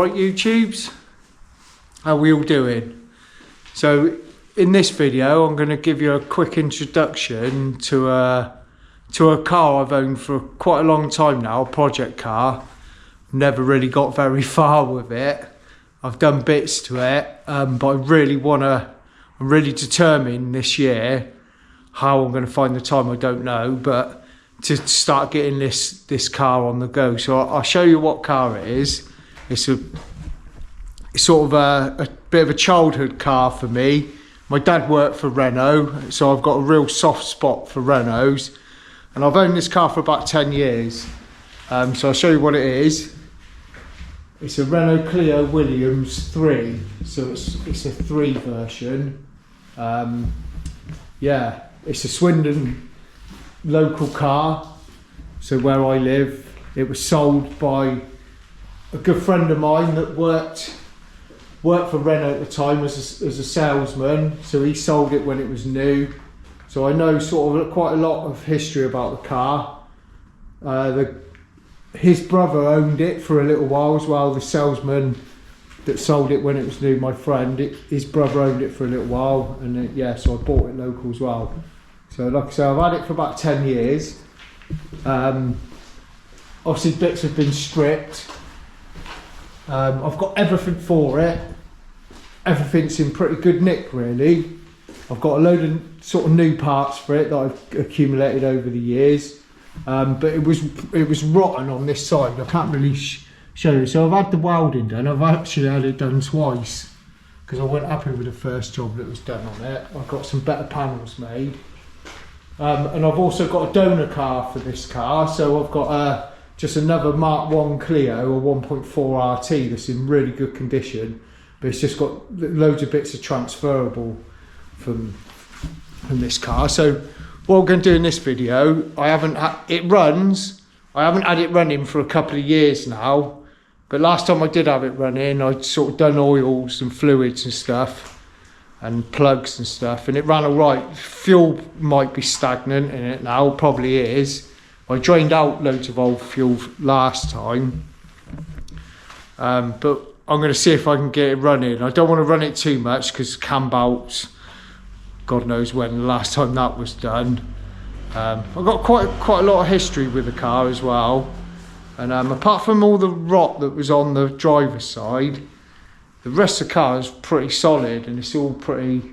Alright YouTubes, how are we all doing? So in this video I'm going to give you a quick introduction to a car I've owned for quite a long time now, a project car. Never really got very far with it. I've done bits to it, but I'm really determined this year how I'm going to find the time, I don't know, but to start getting this car on the go. So I'll show you what car it is. It's sort of a bit of a childhood car for me. My dad worked for Renault, so I've got a real soft spot for Renaults, and I've owned this car for about 10 years. So I'll show you what it is. It's a Renault Clio Williams 3, so it's a 3 version. Yeah, it's a Swindon local car, so where I live. It was sold by a good friend of mine that worked for Renault at the time as a salesman, so he sold it when it was new. So I know sort of quite a lot of history about the car. His brother owned it for a little while as well, the salesman that sold it when it was new, my friend. His brother owned it for a little while, and yeah, so I bought it local as well. So like I say, I've had it for about 10 years. Obviously bits have been stripped. I've got everything for it. Everything's in pretty good nick really. I've got a load of sort of new parts for it that I've accumulated over the years. But it was rotten on this side. I can't really show you. So I've had the welding done. I've actually had it done twice because I wasn't happy with the first job that was done on it. I've got some better panels made. And I've also got a donor car for this car. So I've got just another Mark 1 Clio, a 1.4 RT that's in really good condition. But it's just got loads of bits of transferable from this car. So what we're going to do in this video, I haven't had it running for a couple of years now, but last time I did have it running, I'd sort of done oils and fluids and stuff and plugs and stuff, and it ran all right. Fuel might be stagnant in it now, probably is. I drained out loads of old fuel last time, but I'm going to see if I can get it running. I don't want to run it too much because cam belts, God knows when the last time that was done. I've got quite a lot of history with the car as well, and apart from all the rot that was on the driver's side, the rest of the car is pretty solid and it's all pretty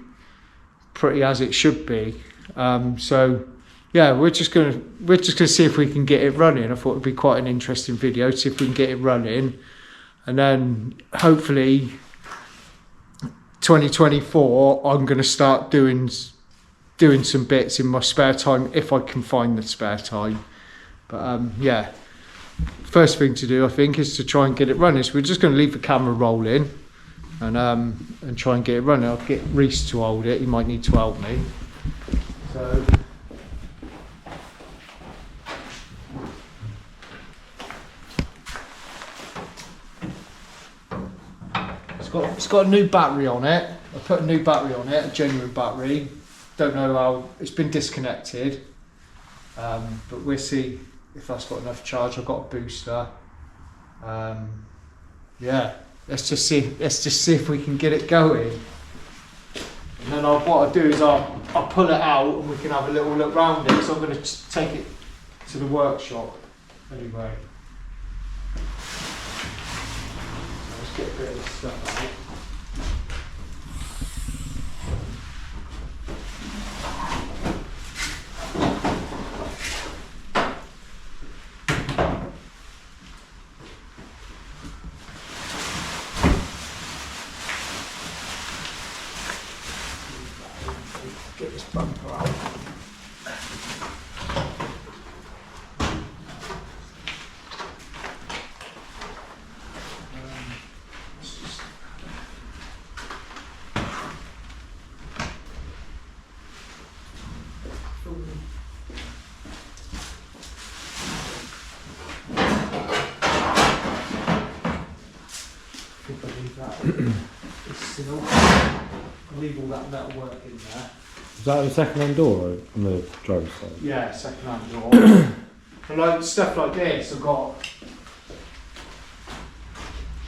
as it should be. So yeah, we're just gonna see if we can get it running. I thought it'd be quite an interesting video to see if we can get it running, and then hopefully 2024 I'm going to start doing some bits in my spare time if I can find the spare time. But yeah, first thing to do I think is to try and get it running. So we're just going to leave the camera rolling and try and get it running. I'll get Reese to hold it, he might need to help me. So it's got a new battery on it. I put a new battery on it, a genuine battery. Don't know how, it's been disconnected, but we'll see if that's got enough charge. I've got a booster. Yeah, let's just see if we can get it going. And then what I'll do is I'll pull it out and we can have a little look round it. So I'm going to take it to the workshop anyway. Let's get a bit of the stuff out. Get this bumper out. I'll leave all that metal work in there. Is that the second-hand door on the driver's side? Yeah, second-hand door. And like stuff like this, I've got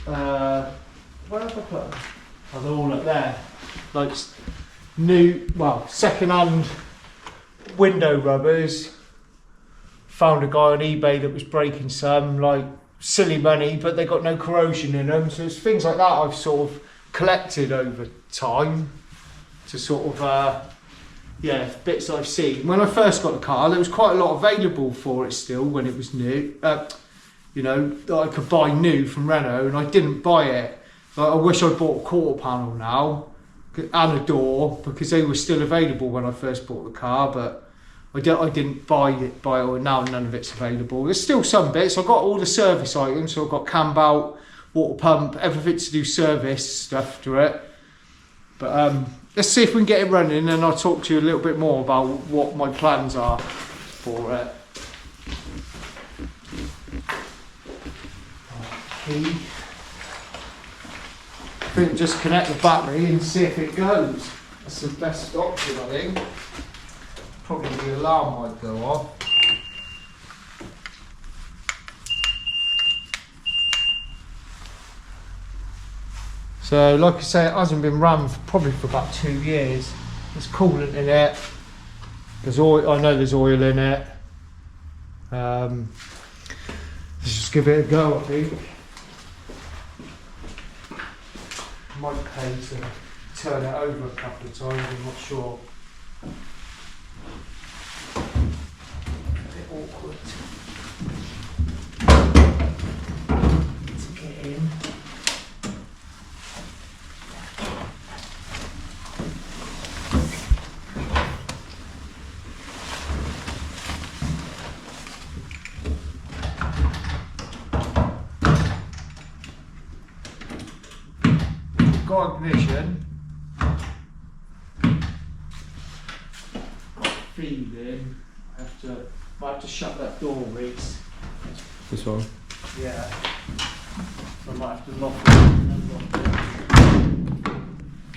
Where have I put them? Oh, they're all up there. Like new, well, second-hand window rubbers. Found a guy on eBay that was breaking some, like silly money, but they got no corrosion in them. So it's things like that I've sort of collected over time to sort of, yeah, bits I've seen. When I first got the car, there was quite a lot available for it still when it was new. You know, that I could buy new from Renault, and I didn't buy it. Like, I wish I bought a quarter panel now and a door, because they were still available when I first bought the car, but I didn't buy it, and now none of it's available. There's still some bits. I've got all the service items, so I've got cam belt, water pump, everything to do service stuff to it. But let's see if we can get it running, and I'll talk to you a little bit more about what my plans are for it. Key. I think just connect the battery and see if it goes. That's the best option, I think. Probably the alarm might go off. So, like I say, it hasn't been run probably for about 2 years. There's coolant in it. There's oil. I know there's oil in it. Let's just give it a go, I think. Might pay to turn it over a couple of times, I'm not sure. A bit awkward to get in. Got ignition. Feeding. I have to shut that door, Reese. This one? Yeah. I might have to lock it.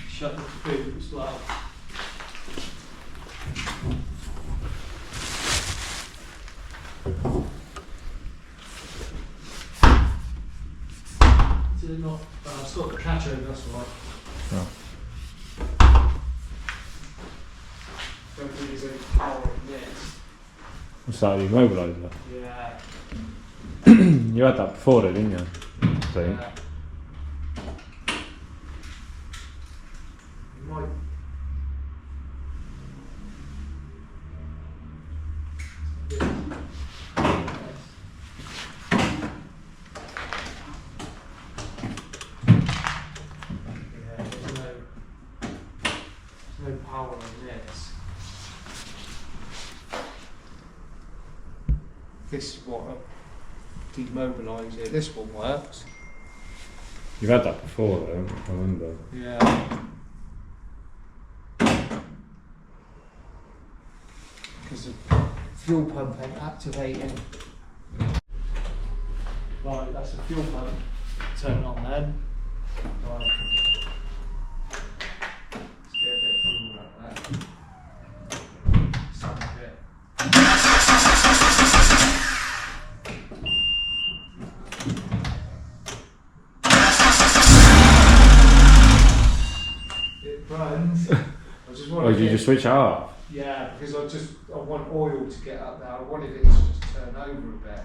Shut the boot as well. Did it not? I've still got the catch over, that's right. Oh. Don't think there's any power in this. What's that, the immobiliser? Yeah. You had that before though, didn't you? I think. Yeah. It might. No power in this. This is what I demobilise it. This one works. You've had that before though, I remember. Yeah. Because the fuel pump ain't activating. Right, that's the fuel pump. Turn it on then. Right. It runs. I just want Oh, did you just switch it off? Yeah, because I want oil to get up there. I wanted it to just turn over a bit.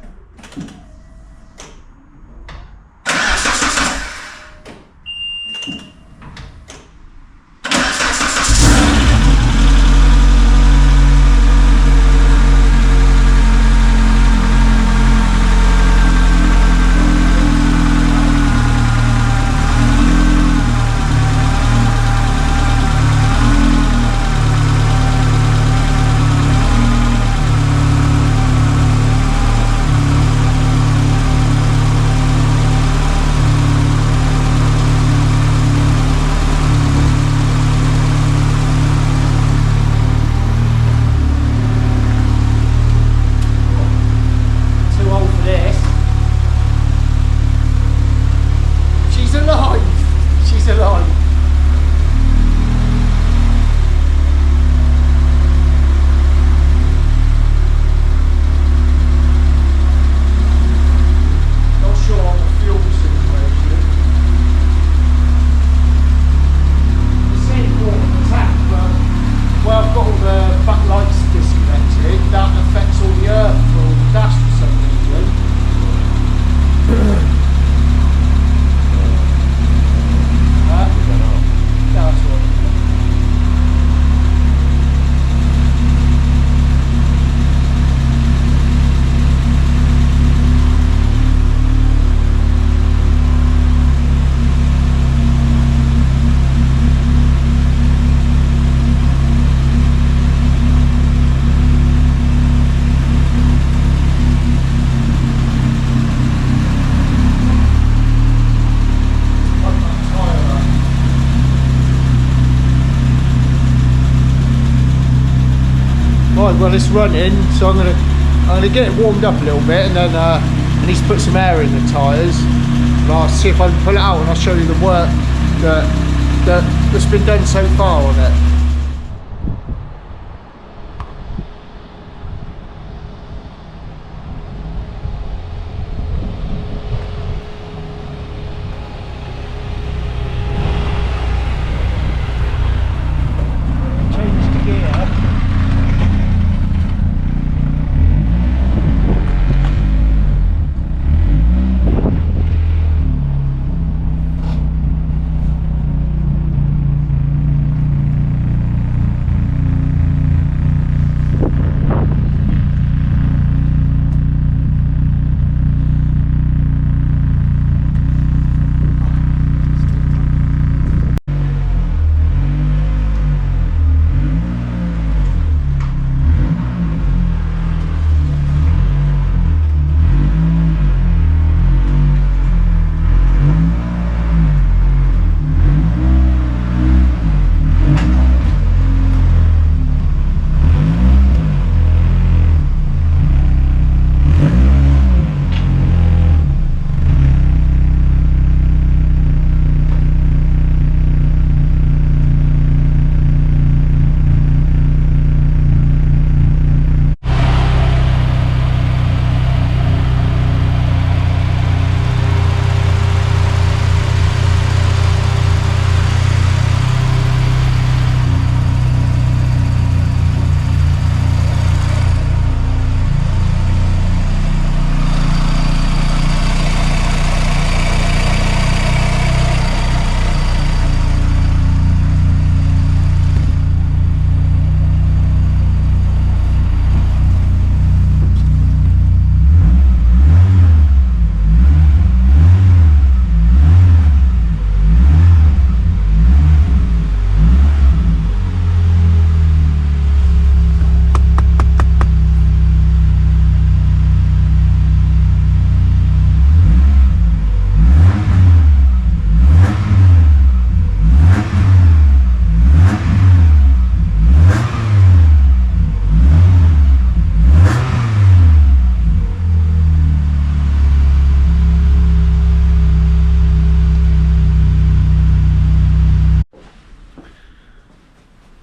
Right, well it's running, so I'm gonna get it warmed up a little bit, and then I need to put some air in the tyres. And I'll see if I can pull it out, and I'll show you the work that's been done so far on it.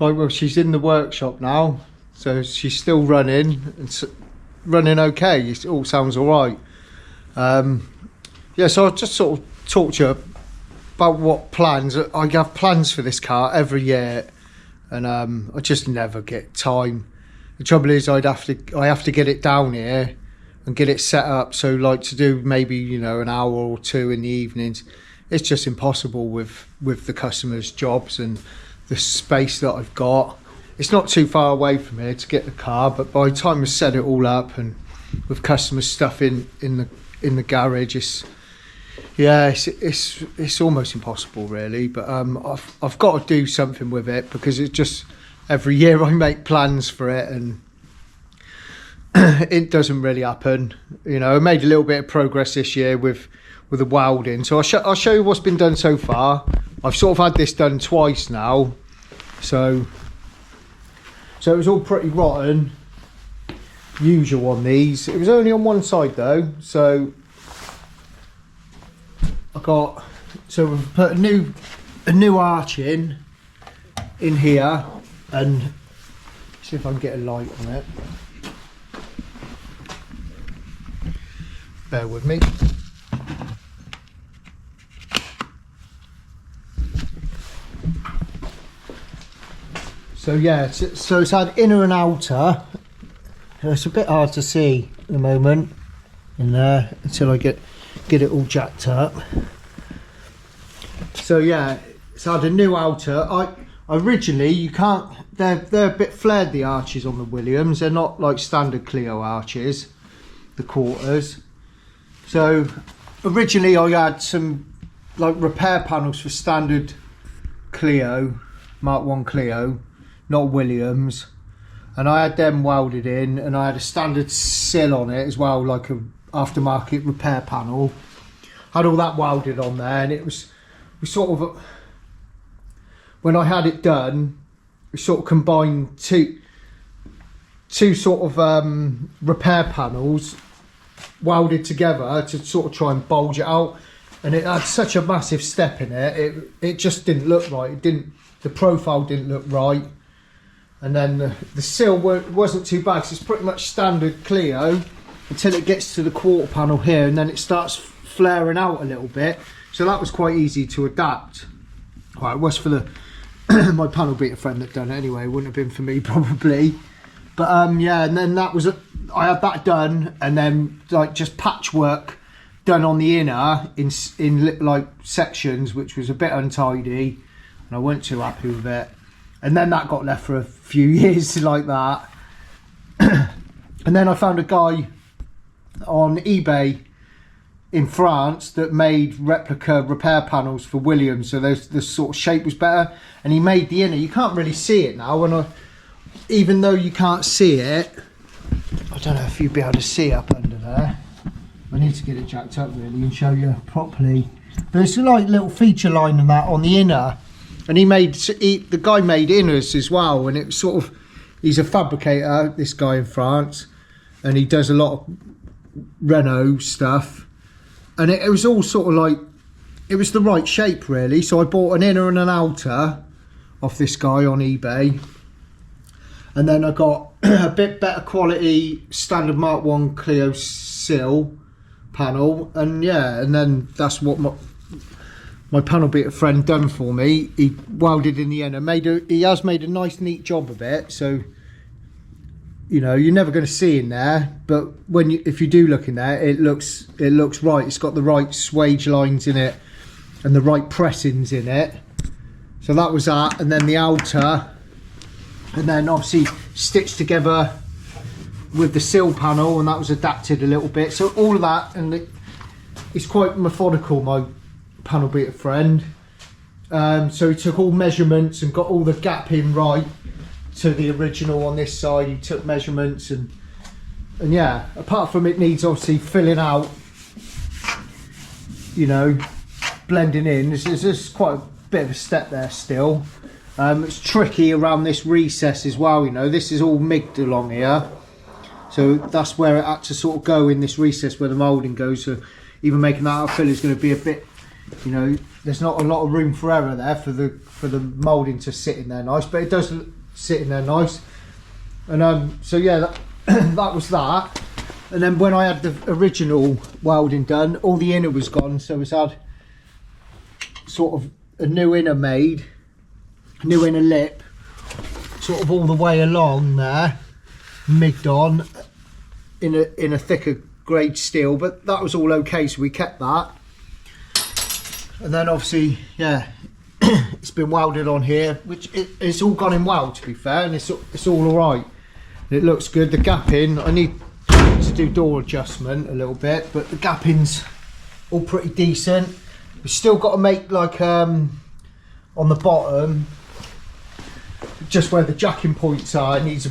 Right, well she's in the workshop now, so she's still running, and running okay. It all sounds all right. Yeah, so I'll just sort of talk to you about what plans. I have plans for this car every year, and I just never get time. The trouble is I have to get it down here and get it set up, so like to do maybe, you know, an hour or two in the evenings, it's just impossible with the customers' jobs and the space that I've got. It's not too far away from here to get the car, but by the time I set it all up and with customer stuff in the garage, it's almost impossible really. But I've got to do something with it, because it's just every year I make plans for it and it doesn't really happen. You know, I made a little bit of progress this year with the welding, so I'll show you what's been done so far. I've sort of had this done twice now, so it was all pretty rotten, usual on these. It was only on one side though, so we've put a new arch in here, and see if I can get a light on it. Bear with me. So yeah, so it's had inner and outer. It's a bit hard to see at the moment in there until I get it all jacked up. So yeah, it's had a new outer. Originally you can't. They're a bit flared, the arches on the Williams. They're not like standard Clio arches, the quarters. So originally I had some like repair panels for standard Clio, Mark 1 Clio, not Williams, and I had them welded in, and I had a standard sill on it as well, like a aftermarket repair panel. Had all that welded on there, and we sort of, when I had it done, we sort of combined two sort of repair panels welded together to sort of try and bulge it out, and it had such a massive step in it. It just didn't look right. The profile didn't look right, and then the sill wasn't too bad. So it's pretty much standard Clio until it gets to the quarter panel here, and then it starts flaring out a little bit. So that was quite easy to adapt. Well, it was for the my panel beater friend that done it anyway. It wouldn't have been for me probably. But yeah, and then that was I had that done, and then like just patchwork done on the inner in like sections, which was a bit untidy, and I wasn't too happy with it. And then that got left for a few years like that. And then I found a guy on eBay in France that made replica repair panels for Williams, so the sort of shape was better, and he made the inner. You can't really see it now, even though you can't see it, I don't know if you'd be able to see up under there. I need to get it jacked up really and show you properly. But it's like little feature line and that on the inner, and the guy made inners as well, and it was sort of, he's a fabricator, this guy in France, and he does a lot of Renault stuff, and it was all sort of like, it was the right shape really. So I bought an inner and an outer off this guy on eBay, and then I got a bit better quality standard Mark 1 Clio sill panel, and yeah, and then that's what my panel beater friend done for me. He welded in the inner, he has made a nice neat job of it. So you know, you're never going to see in there, but if you do look in there, it looks right. It's got the right swage lines in it and the right pressings in it. So that was that, and then the outer, and then obviously stitched together with the sill panel, and that was adapted a little bit. So all of that, and it's quite methodical, my panel beater friend. So he took all measurements and got all the gap in right to the original on this side. He took measurements, and yeah, apart from it needs obviously filling out, you know, blending in, there's quite a bit of a step there still. It's tricky around this recess as well, you know, this is all migged along here, so that's where it had to sort of go in this recess where the moulding goes. So even making that out fill is going to be a bit, you know, there's not a lot of room for error there for the moulding to sit in there nice, but it does sit in there nice. And so yeah, that was that. And then when I had the original welding done, all the inner was gone, so it's had sort of a new inner made, new inner lip, sort of all the way along there, migged on in a thicker grade steel, but that was all okay, so we kept that. And then obviously, yeah, it's been welded on here, which it's all gone in well, to be fair, and it's all right. It looks good. The gapping, I need to do door adjustment a little bit, but the gapping's all pretty decent. We've still got to make like on the bottom, just where the jacking points are, it needs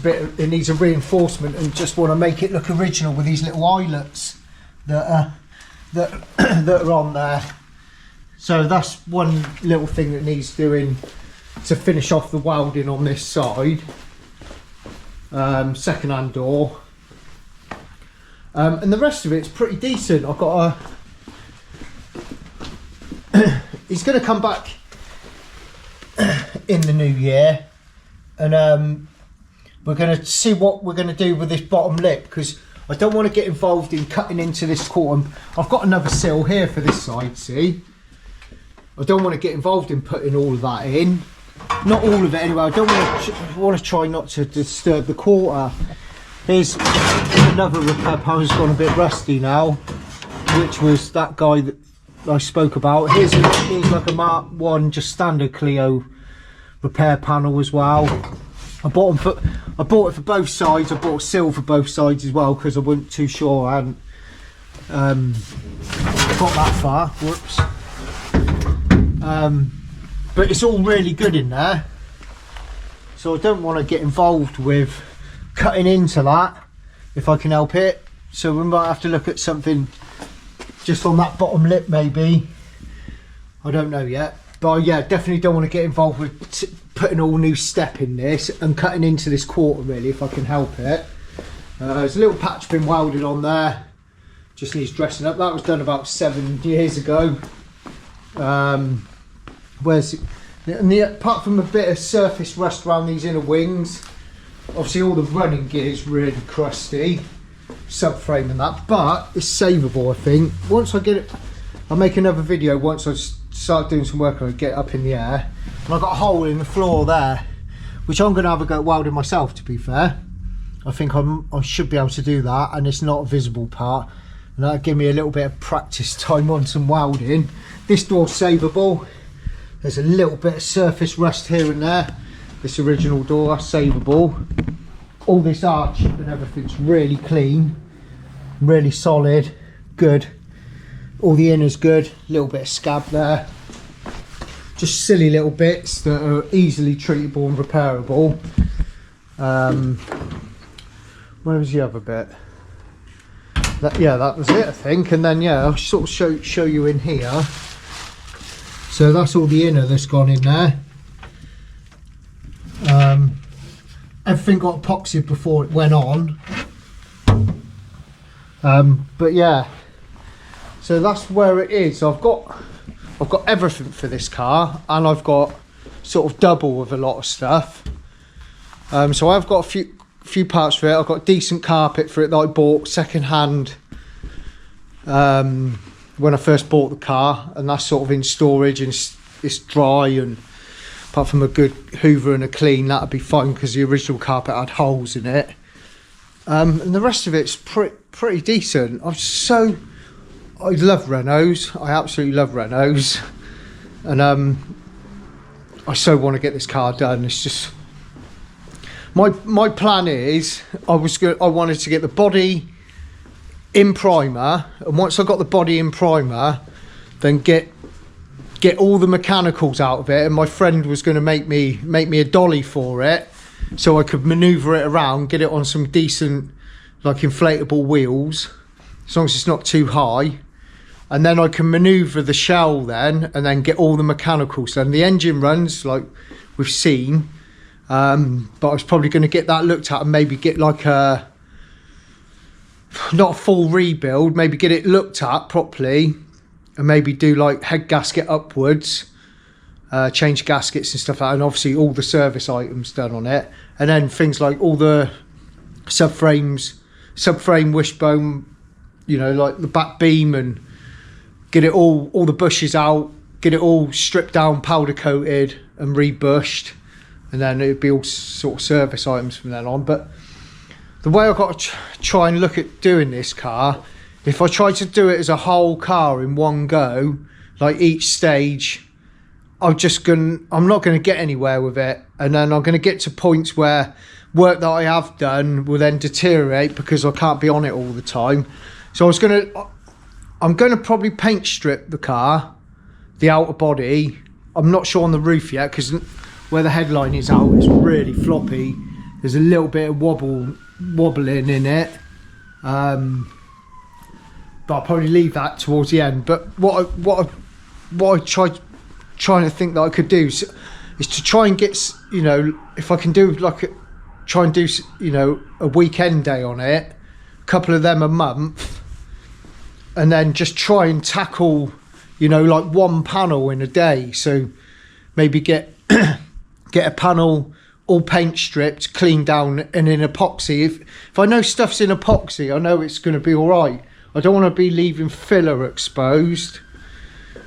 a reinforcement, and just want to make it look original with these little eyelets that are on there. So that's one little thing that needs doing to finish off the welding on this side. Second-hand door, and the rest of it's pretty decent. I've got he's going to come back in the new year, and we're going to see what we're going to do with this bottom lip, because I don't want to get involved in cutting into this quarter. I've got another sill here for this side, see. I don't want to get involved in putting all of that in. Not all of it anyway. I don't want to try not to disturb the quarter. Here's another repair panel that's gone a bit rusty now, which was that guy that I spoke about. Here's like a Mark 1 just standard Clio repair panel as well. I bought it for both sides. I bought a sill for both sides as well, because I wasn't too sure. I hadn't got that far. Whoops. But it's all really good in there, so I don't want to get involved with cutting into that if I can help it. So we might have to look at something just on that bottom lip maybe. I don't know yet, but yeah, definitely don't want to get involved with putting all new step in this and cutting into this quarter really, if I can help it. There's a little patch been welded on there, just needs dressing up. That was done about 7 years ago. Apart from a bit of surface rust around these inner wings, obviously all the running gear is really crusty, subframe and that, but it's savable, I think. Once I get it, I'll make another video once I start doing some work on it, get it up in the air. And I've got a hole in the floor there, which I'm going to have a go at welding myself, to be fair. I think I should be able to do that, and it's not a visible part, and that'll give me a little bit of practice time on some welding. This door's savable. There's a little bit of surface rust here and there. This original door, that's savable. All this arch and everything's really clean, really solid, good. All the inner's good, little bit of scab there. Just silly little bits that are easily treatable and repairable. Where was the other bit? That was it, I think. And then I'll sort of show you in here. So that's all the inner that's gone in there. Everything got epoxied before it went on. But yeah, so that's where it is. I've got everything for this car, and I've got sort of double of a lot of stuff. So I've got a few parts for it. I've got decent carpet for it that I bought second hand when I first bought the car, and that's sort of in storage and it's dry, and apart from a good hoover and a clean, that'd be fine because the original carpet had holes in it. And the rest of it's pretty decent. I love Renaults. I absolutely love Renaults, and I so want to get this car done. It's just my plan is I wanted to get the body in primer, and once I got the body in primer, then get all the mechanicals out of it. And my friend was going to make me a dolly for it, so I could maneuver it around, get it on some decent like inflatable wheels, as long as it's not too high, and then I can maneuver the shell then, and then get all the mechanicals done. The engine runs like we've seen, but I was probably going to get that looked at and maybe get like not a full rebuild, maybe get it looked at properly, and maybe do like head gasket upwards, change gaskets and stuff like that, and obviously all the service items done on it, and then things like all the subframe wishbone, like the back beam, and get it all the bushes out, get it all stripped down, powder coated and rebushed, and then it'd be all sort of service items from then on. But the way I've got to try and look at doing this car, if I try to do it as a whole car in one go, like each stage, I'm not going to get anywhere with it, and then I'm going to get to points where work that I have done will then deteriorate because I can't be on it all the time. So I'm going to probably paint strip the car, the outer body. I'm not sure on the roof yet because where the headline is out, it's really floppy. There's a little bit of wobbling in it, but I'll probably leave that towards the end. But what I trying to think that I could do is to try and get, if I can do try and do a weekend day on it, a couple of them a month, and then just try and tackle like one panel in a day. So maybe get a panel all paint stripped, cleaned down, and in epoxy. If I know stuff's in epoxy, I know it's going to be all right. I don't want to be leaving filler exposed,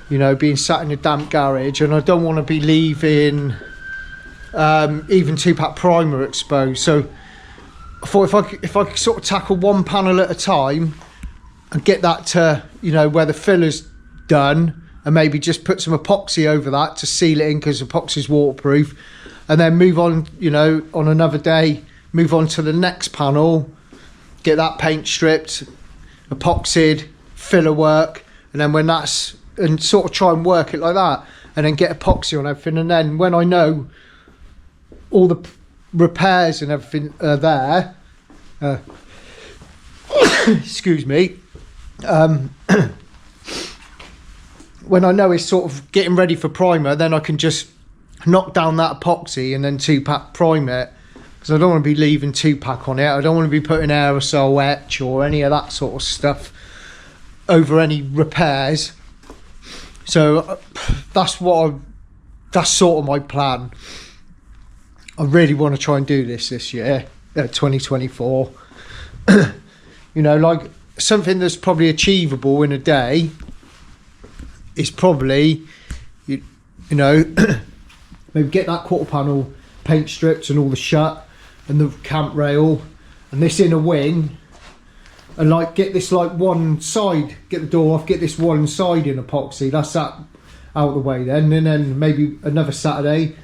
being sat in a damp garage, and I don't want to be leaving even 2-pack primer exposed. So I thought if I could sort of tackle one panel at a time and get that to where the filler's done, and maybe just put some epoxy over that to seal it in because epoxy's waterproof, and then move on, on another day, move on to the next panel, get that paint stripped, epoxied, filler work, and then and sort of try and work it like that, and then get epoxy on everything. And then when I know all the repairs and everything are there, excuse me, when I know it's sort of getting ready for primer, then I can just knock down that epoxy and then 2-pack prime it, because I don't want to be leaving 2-pack on it. I don't want to be putting aerosol etch or any of that sort of stuff over any repairs. So that's sort of my plan. I really want to try and do this year, 2024. You know, like something that's probably achievable in a day is probably, you know, maybe get that quarter panel paint stripped and all the shut and the camp rail and this inner wing, and like get this like one side, get the door off, get this one side in epoxy. That's that out of the way then, and then maybe another Saturday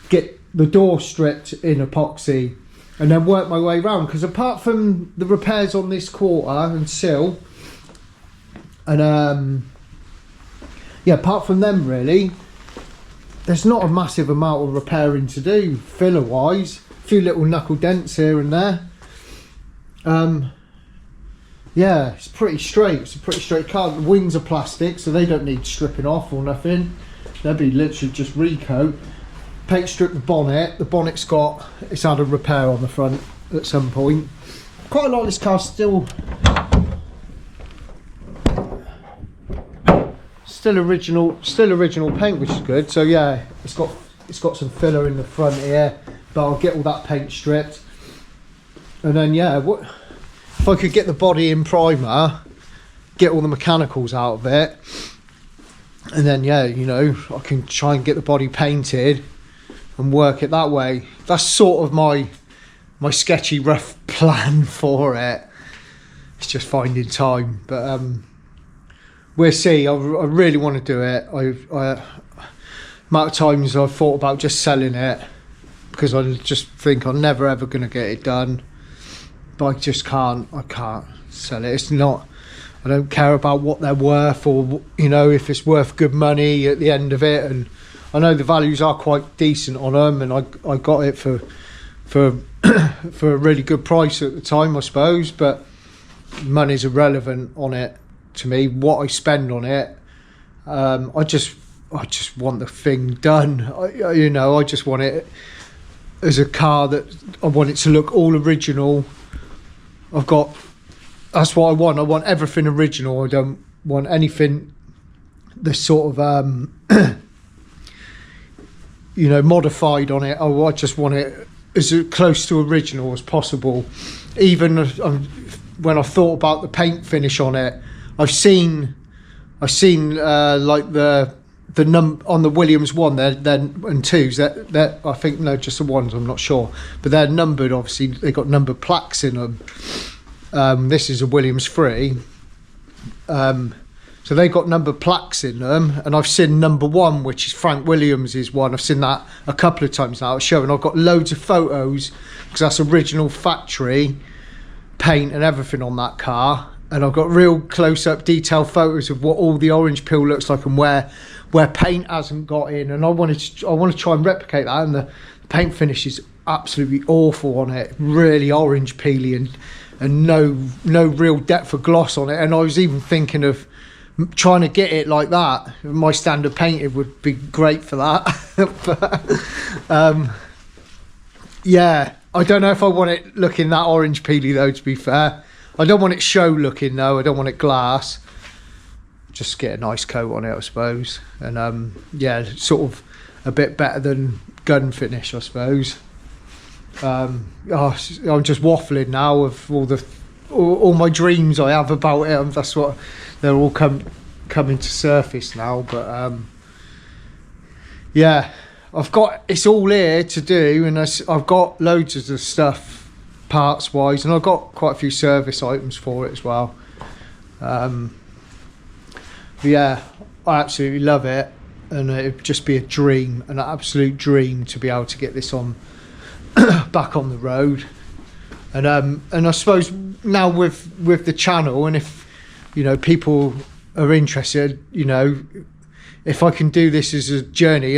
get the door stripped in epoxy, and then work my way around. Because apart from the repairs on this quarter and sill, and yeah, apart from them really, there's not a massive amount of repairing to do filler wise. A few little knuckle dents here and there. Yeah, it's pretty straight. It's a pretty straight car. The wings are plastic, so they don't need stripping off or nothing. They'll be literally just recoat. Paint strip the bonnet. The bonnet's it's had a repair on the front at some point. Quite a lot of this car still original paint, which is good. So yeah, it's got some filler in the front here, but I'll get all that paint stripped, and then yeah, if I could get the body in primer, get all the mechanicals out of it, and then yeah, you know, I can try and get the body painted and work it that way. That's sort of my sketchy rough plan for it. It's just finding time, but we'll see. I really want to do it. Amount of times I've thought about just selling it, because I just think I'm never ever going to get it done. But I just can't. I can't sell it. It's not. I don't care about what they're worth, or you know, if it's worth good money at the end of it. And I know the values are quite decent on them, and I got it for a really good price at the time, I suppose. But money's irrelevant on it to me. What I spend on it, I just want the thing done. You know, I just want it as a car that I want it to look all original. That's what I want. I want everything original. I don't want anything that's sort of you know, modified on it. I just want it as close to original as possible. Even when I thought about the paint finish on it, I've seen like the on the Williams one, they're and twos, that I think, no, just the ones, I'm not sure, but they're numbered. Obviously they got numbered plaques in them. This is a Williams 3, so they got numbered plaques in them, and I've seen number 1, which is Frank Williams' one. I've seen that a couple of times now. It's showing. I've got loads of photos, because that's original factory paint and everything on that car, and I've got real close-up detailed photos of what all the orange peel looks like and where paint hasn't got in, and I want to try and replicate that. And the paint finish is absolutely awful on it, really orange peely, and no real depth of gloss on it. And I was even thinking of trying to get it like that. My standard painted would be great for that. But yeah, I don't know if I want it looking that orange peely though, to be fair. I don't want it show looking though. I don't want it glass. Just get a nice coat on it, I suppose. And yeah, sort of a bit better than gun finish, I suppose. I'm just waffling now of all my dreams I have about it. That's what they're all coming to surface now. But yeah, it's all here to do, and I've got loads of the stuff parts wise, and I've got quite a few service items for it as well. But yeah, I absolutely love it, and it'd just be a dream, an absolute dream, to be able to get this on back on the road. And I suppose now with the channel, and if you know people are interested, you know, if I can do this as a journey,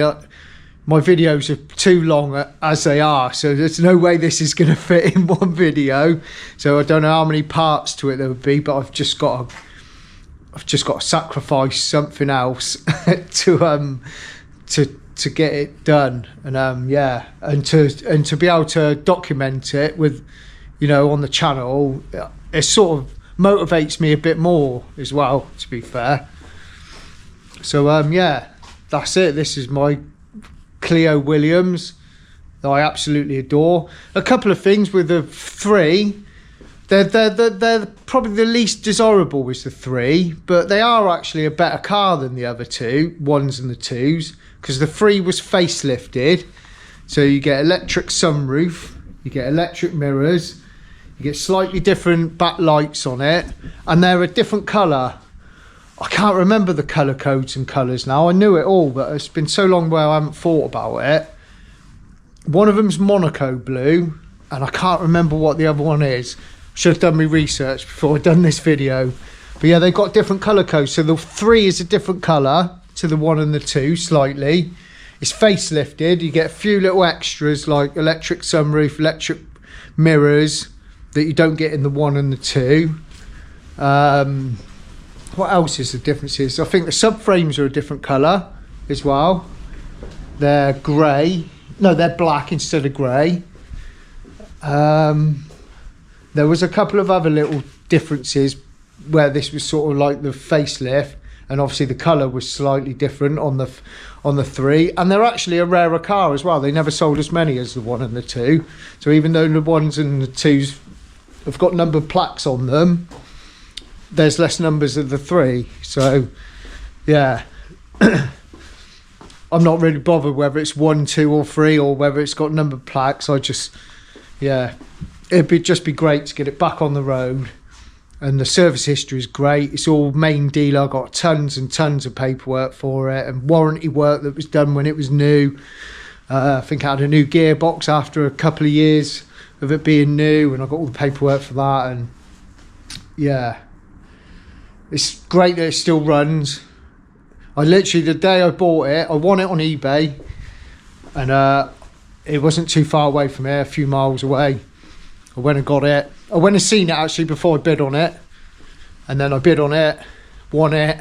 my videos are too long as they are, so there's no way this is going to fit in one video. So I don't know how many parts to it there would be, but I've just got to sacrifice something else to to get it done, and yeah, and to be able to document it with, you know, on the channel, it sort of motivates me a bit more as well, to be fair. So yeah, that's it. This is my Clio Williams that I absolutely adore. A couple of things with the 3. They're probably the least desirable was the 3, but they are actually a better car than the other 2, 1s and the 2s, because the 3 was facelifted. So you get electric sunroof, you get electric mirrors, you get slightly different backlights on it, and they're a different colour. I can't remember the colour codes and colours now. I knew it all, but it's been so long where I haven't thought about it. One of them's Monaco blue, and I can't remember what the other one is. Should have done my research before I'd done this video. But yeah, they've got different colour codes. So the 3 is a different colour to the 1 and the 2, slightly. It's facelifted. You get a few little extras like electric sunroof, electric mirrors that you don't get in the 1 and the 2. What else is the differences? I think the subframes are a different colour as well. They're grey. No, they're black instead of grey. There was a couple of other little differences where this was sort of like the facelift, and obviously the colour was slightly different on the 3, and they're actually a rarer car as well. They never sold as many as the 1 and the 2. So even though the 1s and the 2s have got numbered plaques on them, there's less numbers of the 3. So yeah, I'm not really bothered whether it's 1, 2 or 3, or whether it's got numbered plaques. I just, yeah, it'd just be great to get it back on the road. And the service history is great. It's all main dealer. I got tons and tons of paperwork for it, and warranty work that was done when it was new. I think I had a new gearbox after a couple of years of it being new, and I got all the paperwork for that. And yeah, it's great that it still runs. I literally, the day I bought it, I won it on eBay, and it wasn't too far away from here, a few miles away. I went and got it. I went and seen it actually before I bid on it, and then I bid on it, won it,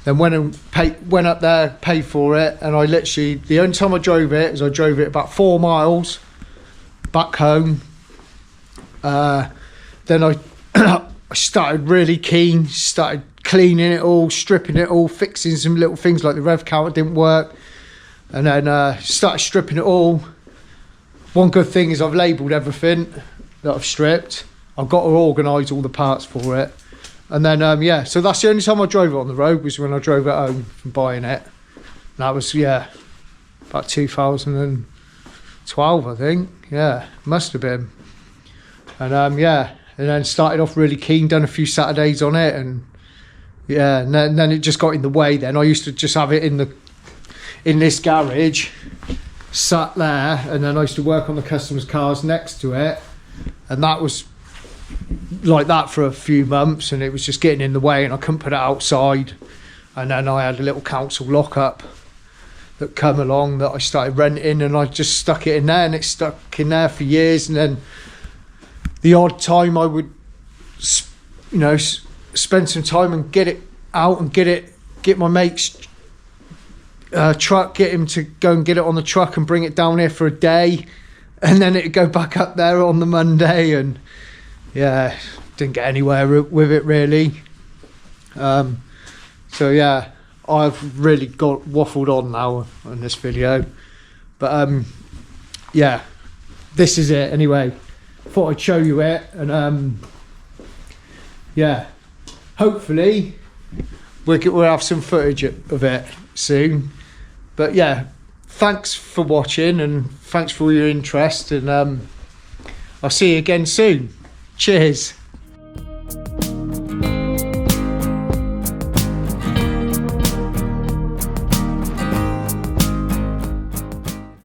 then went up there, paid for it, and I literally, the only time I drove it is I drove it about 4 miles back home. Then I I started really keen, started cleaning it all, stripping it all, fixing some little things like the rev counter didn't work, and then started stripping it all. One good thing is I've labelled everything that I've stripped. I've got to organise all the parts for it. And then, yeah, so that's the only time I drove it on the road was when I drove it home from buying it. And that was, yeah, about 2012, I think. Yeah, must have been. And, yeah, and then started off really keen, done a few Saturdays on it. And, yeah, and then it just got in the way then. I used to just have it in this garage, sat there, and then I used to work on the customers' cars next to it, and that was like that for a few months, and it was just getting in the way, and I couldn't put it outside. And then I had a little council lockup that come along that I started renting, and I just stuck it in there, and it stuck in there for years. And then the odd time I would, you know, spend some time and get it out and get my mate's truck, get him to go and get it on the truck and bring it down here for a day, and then it'd go back up there on the Monday. And yeah, didn't get anywhere with it really. So yeah, I've really got waffled on now on this video, but yeah, this is it anyway. Thought I'd show you it, and yeah, hopefully we'll have some footage of it soon. But yeah, thanks for watching, and thanks for your interest, and I'll see you again soon. Cheers.